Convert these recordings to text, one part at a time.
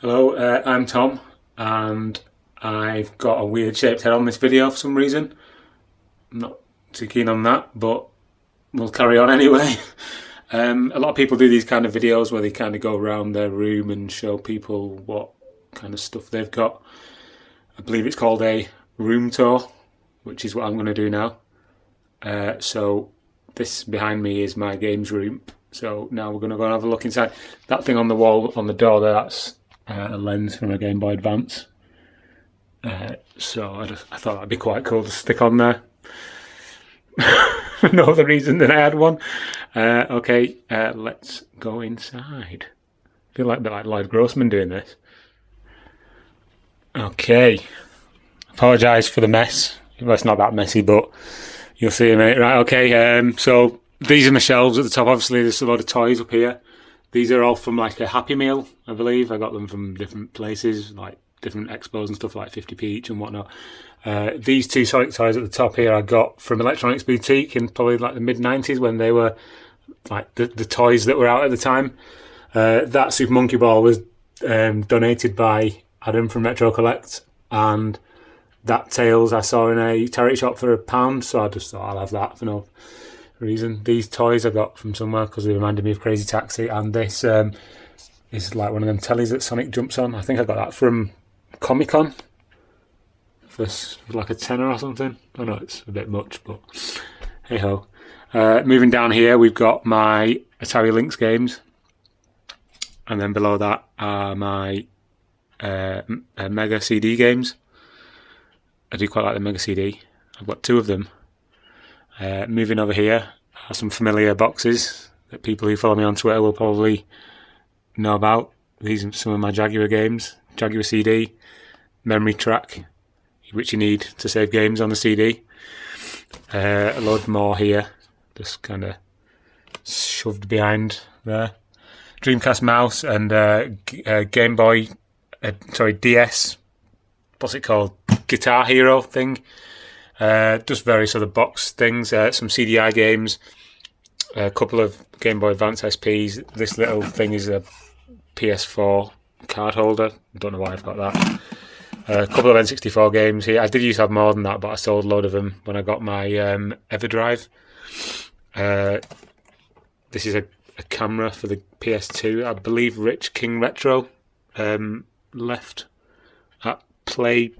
Hello, I'm Tom, and I've got a weird shaped head on this video for some reason. I'm not too keen on that, but we'll carry on anyway. A lot of people do these kind of videos where they kind of go around their room and show people what kind of stuff they've got. I believe it's called a room tour, which is what I'm going to do now. So this behind me is my games room. So now we're going to go and have a look inside. That thing on the wall, on the door there, that's a lens from a Game Boy Advance. So I thought that'd be quite cool to stick on there. For no other reason than I had one. Okay, let's go inside. I feel like a bit like Lloyd Grossman doing this. Okay, apologise for the mess. Well, it's not that messy, but you'll see in a minute. Right, okay, so these are my shelves at the top. Obviously, there's a lot of toys up here. These are all from like a Happy Meal, I believe. I got them from different places, like different expos and stuff, like 50p each and whatnot. These two Sonic toys at the top here I got from Electronics Boutique in probably like the mid-90s when they were like the toys that were out at the time. That Super Monkey Ball was donated by Adam from Retro Collect, and that Tails I saw in a charity shop for £1, so I just thought I'll have that for no reason. These toys I got from somewhere because they reminded me of Crazy Taxi, and this is like one of them tellies that Sonic jumps on. I think I got that from Comic Con for like a tenner or something. I know it's a bit much, but hey ho. Moving down here, we've got my Atari Lynx games, and then below that are my Mega CD games. I do quite like the Mega CD. I've got two of them. Moving over here are some familiar boxes that people who follow me on Twitter will probably know about. These are some of my Jaguar games. Jaguar CD, memory track, which you need to save games on the CD. A load more here, just kind of shoved behind there. Dreamcast mouse and Game Boy, DS, what's it called? Guitar Hero thing. Just various other box things, some CDI games, a couple of Game Boy Advance SPs. This little thing is a PS4 card holder. Don't know why I've got that. A couple of N64 games here. I did used to have more than that, but I sold a load of them when I got my EverDrive. This is a camera for the PS2. I believe Rich King Retro left at Play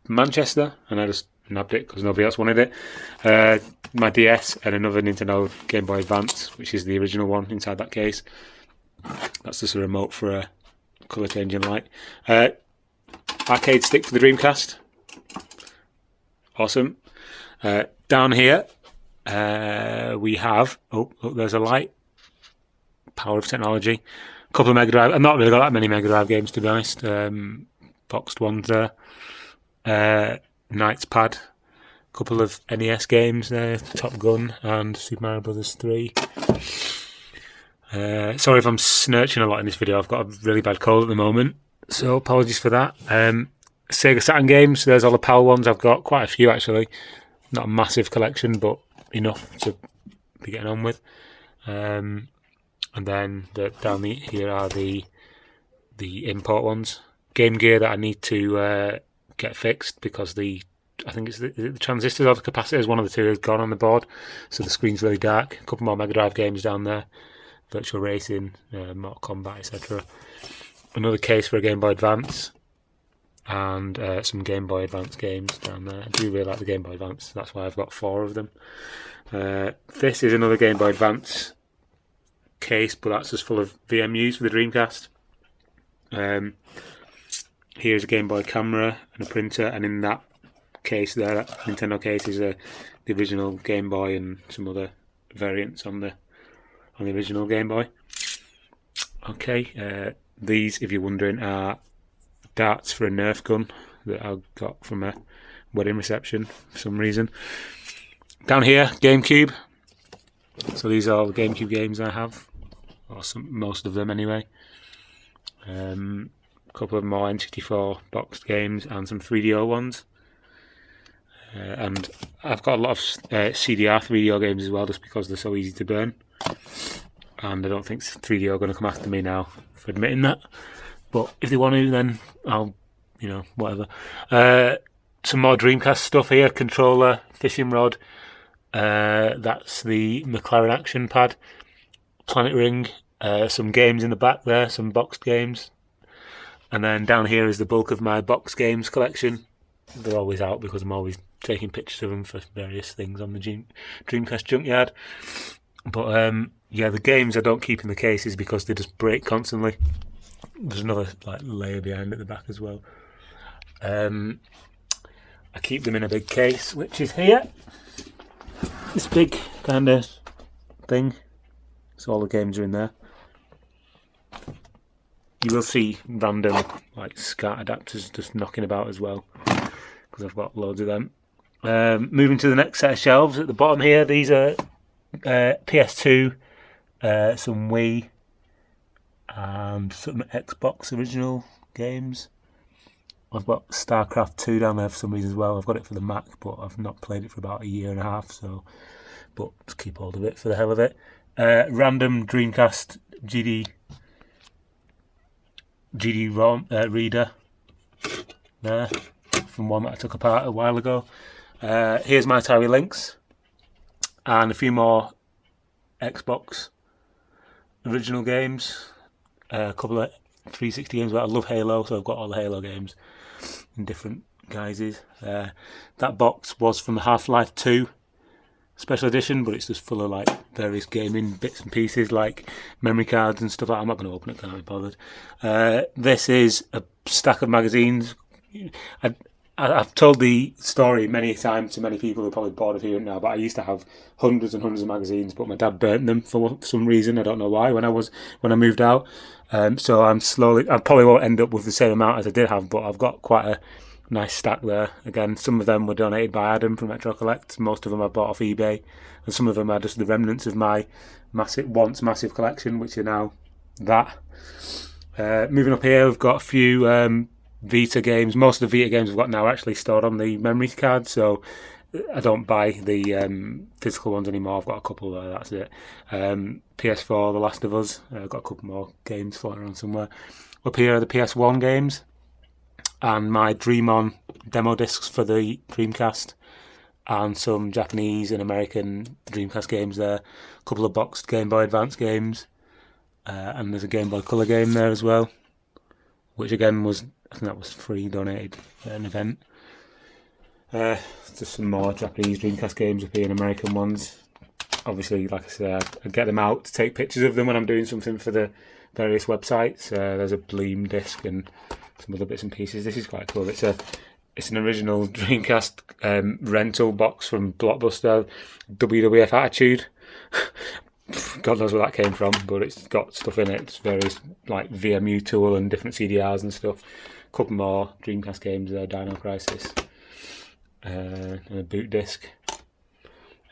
Manchester, and I just nabbed it because nobody else wanted it. My DS and another Nintendo Game Boy Advance, which is the original one inside that case. That's just a remote for a colour changing light. Arcade stick for the Dreamcast. Awesome. Down here we have, there's a light. Power of technology. A couple of Mega Drive. I've not really got that many Mega Drive games, to be honest. Boxed ones there. Knight's Pad, a couple of NES games there, Top Gun and Super Mario Brothers 3. Sorry if I'm snurching a lot in this video, I've got a really bad cold at the moment, so apologies for that. Sega Saturn games, there's all the PAL ones. I've got quite a few actually, not a massive collection, but enough to be getting on with. And then down here are the import ones. Game Gear that I need to get fixed because I think it's the transistors or the capacitors, one of the two has gone on the board, so the screen's really dark. A couple more Mega Drive games down there, Virtual Racing, Mortal Kombat, etc. Another case for a Game Boy Advance, and some Game Boy Advance games down there. I do really like the Game Boy Advance, that's why I've got 4 of them. This is another Game Boy Advance case, but that's just full of VMUs for the Dreamcast. Here's a Game Boy camera and a printer, and in that case there, that Nintendo case, is the original Game Boy and some other variants on the original Game Boy. Okay, these, if you're wondering, are darts for a Nerf gun that I got from a wedding reception for some reason. Down here, GameCube. So these are all the GameCube games I have, or most of them anyway. A couple of more N64 boxed games and some 3DO ones. And I've got a lot of CDR 3DO games as well, just because they're so easy to burn. And I don't think 3DO are going to come after me now for admitting that. But if they want to, then I'll, whatever. Some more Dreamcast stuff here. Controller, fishing rod. That's the McLaren Action Pad. Planet Ring. Some games in the back there, some boxed games. And then down here is the bulk of my boxed games collection. They're always out because I'm always taking pictures of them for various things on the Dreamcast junkyard. But the games I don't keep in the cases because they just break constantly. There's another layer behind at the back as well. I keep them in a big case, which is here. This big kind of thing. So all the games are in there. You will see random SCART adapters just knocking about as well, because I've got loads of them. Moving to the next set of shelves at the bottom here, these are PS2, some Wii, and some Xbox original games. I've got StarCraft 2 down there for some reason as well. I've got it for the Mac, but I've not played it for about a year and a half, but just keep hold of it for the hell of it. Random Dreamcast GD-ROM reader there, from one that I took apart a while ago. Here's my Atari Lynx, and a few more Xbox original games, a couple of 360 games. I love Halo, so I've got all the Halo games in different guises. That box was from the Half-Life 2 special edition, but it's just full of various gaming bits and pieces, like memory cards and stuff like that. I'm not going to open it, can't be bothered. This is a stack of magazines. I've told the story many times to many people who are probably bored of hearing it now, but I used to have hundreds and hundreds of magazines, but my dad burnt them for some reason. I don't know why, when I moved out. So I probably won't end up with the same amount as I did have, but I've got quite a nice stack there. Again, some of them were donated by Adam from Retro Collect. Most of them I bought off eBay, and some of them are just the remnants of my once massive collection, which are now that. Moving up here, we've got a few Vita games. Most of the Vita games I've got now are actually stored on the memory card, so I don't buy the physical ones anymore. I've got a couple there, that's it. PS4, The Last of Us. I've got a couple more games floating around somewhere. Up here are the PS1 games, and my Dream On demo discs for the Dreamcast, and some Japanese and American Dreamcast games there. A couple of boxed Game Boy Advance games, and there's a Game Boy Color game there as well, which again I think that was free, donated at an event. Just some more Japanese Dreamcast games up here and American ones. Obviously, like I said, I get them out to take pictures of them when I'm doing something for the various websites. There's a Bleem disc and some other bits and pieces. This is quite cool. It's an original Dreamcast rental box from Blockbuster, WWF Attitude. God knows where that came from, but it's got stuff in it. It's various VMU Tool and different CDRs and stuff. A couple more Dreamcast games there, Dino Crisis, and a boot disc.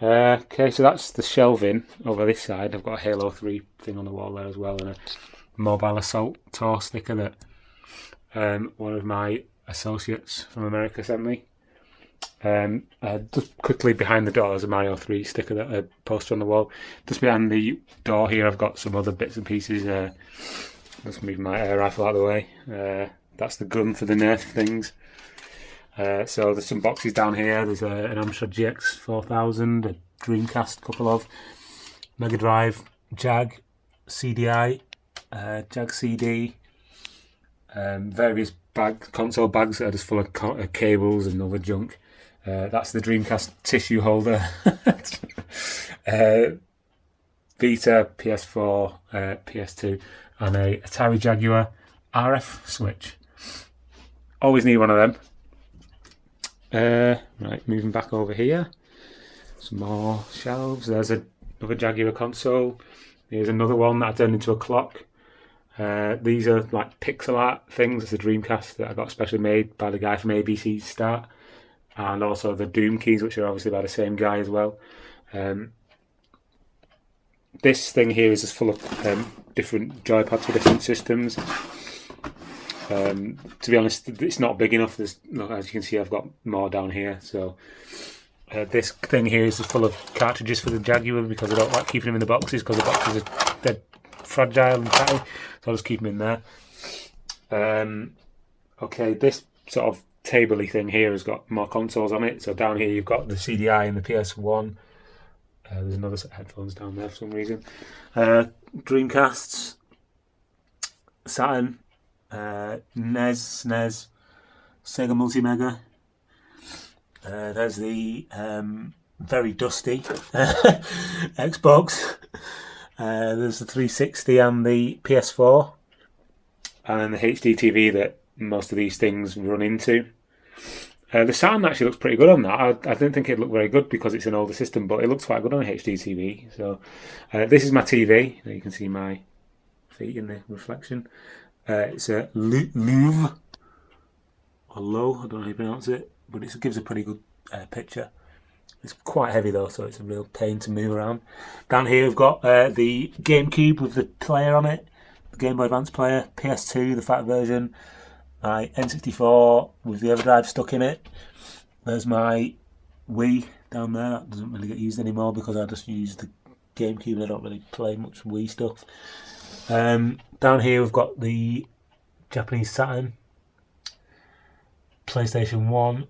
Okay, so that's the shelving over this side. I've got a Halo 3 thing on the wall there as well, and a Mobile Assault Tour sticker that one of my associates from America sent me. Just quickly behind the door, there's a Mario 3 sticker that I posted on the wall. Just behind the door here, I've got some other bits and pieces. Let's move my air rifle out of the way. That's the gun for the Nerf things. So there's some boxes down here. There's an Amstrad GX 4000, a Dreamcast, couple of Mega Drive, Jag, CDI, Jag CD, various console bags that are just full of cables and other junk. That's the Dreamcast tissue holder. Vita, PS4, PS2, and a Atari Jaguar RF switch. Always need one of them. Right, moving back over here. Some more shelves. There's another Jaguar console. Here's another one that I turned into a clock. These are pixel art things. It's a Dreamcast that I got specially made by the guy from ABC Start. And also the Doom keys, which are obviously by the same guy as well. This thing here is just full of different joypads for different systems. To be honest, it's not big enough. As you can see, I've got more down here. So this thing here is just full of cartridges for the Jaguar, because I don't like keeping them in the boxes, because the boxes are dead fragile and tatty. So I'll just keep them in there. Okay, this sort of table-y thing here has got more consoles on it. So down here you've got the CDI and the PS1. There's another set of headphones down there for some reason. Dreamcasts, Saturn, NES, SNES, Sega Multi-Mega. There's the very dusty Xbox. There's the 360 and the PS4. And then the HD TV that most of these things run into. The sound actually looks pretty good on that. I didn't think it looked very good because it's an older system, but it looks quite good on a HD TV. So this is my TV. You can see my feet in the reflection. It's a Louvre, or Low, I don't know how you pronounce it, but it gives a pretty good picture. It's quite heavy though, so it's a real pain to move around. Down here we've got the GameCube with the player on it, the Game Boy Advance player, PS2, the fat version, my N64 with the Everdrive stuck in it. There's my Wii down there. That doesn't really get used anymore because I just use the GameCube and I don't really play much Wii stuff. Down here we've got the Japanese Saturn, PlayStation 1,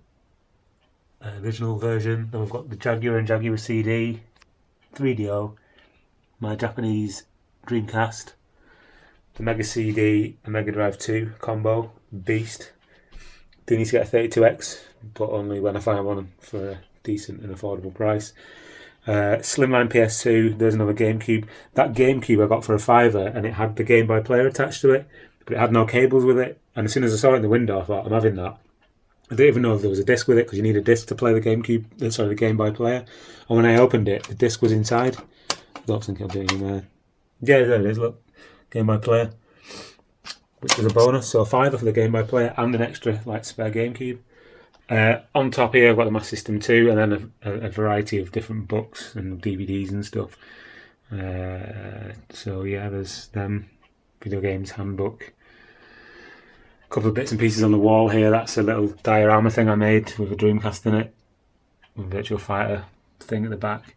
original version. Then we've got the Jaguar and Jaguar CD, 3DO, my Japanese Dreamcast, the Mega CD and Mega Drive 2 combo, Beast. Do need to get a 32X, but only when I find one for a decent and affordable price. Slimline PS2, there's another GameCube. That GameCube I got for a £5 and it had the Game Boy player attached to it, but it had no cables with it. And as soon as I saw it in the window, I thought, I'm having that. I didn't even know if there was a disc with it because you need a disc to play the the Game Boy player. And when I opened it, the disc was inside. I don't think I'll do it in there. Yeah, there it is, look. Game Boy player, which was a bonus. So £5 for the Game Boy player and an extra spare GameCube. On top here I've got the Master System 2 and then a variety of different books and DVDs and stuff. So yeah, there's them, Video Games Handbook. A couple of bits and pieces on the wall here. That's a little diorama thing I made with a Dreamcast in it, with a Virtua Fighter thing at the back.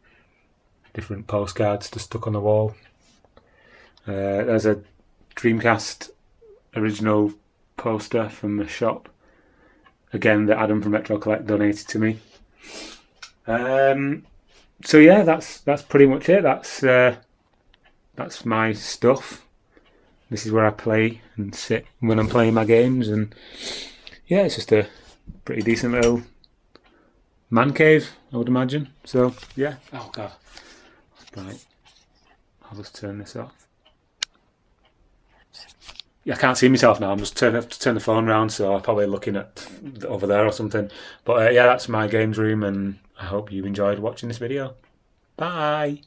Different postcards just stuck on the wall. There's a Dreamcast original poster from the shop. Again, that Adam from Retro Collect donated to me. So yeah, that's pretty much it. That's my stuff. This is where I play and sit when I'm playing my games, and yeah, it's just a pretty decent little man cave, I would imagine. So yeah. Oh god. Right. I'll just turn this off. Yeah, I can't see myself now. I'm just turn the phone around, so I'm probably looking at over there or something. But yeah, that's my games room, and I hope you enjoyed watching this video. Bye.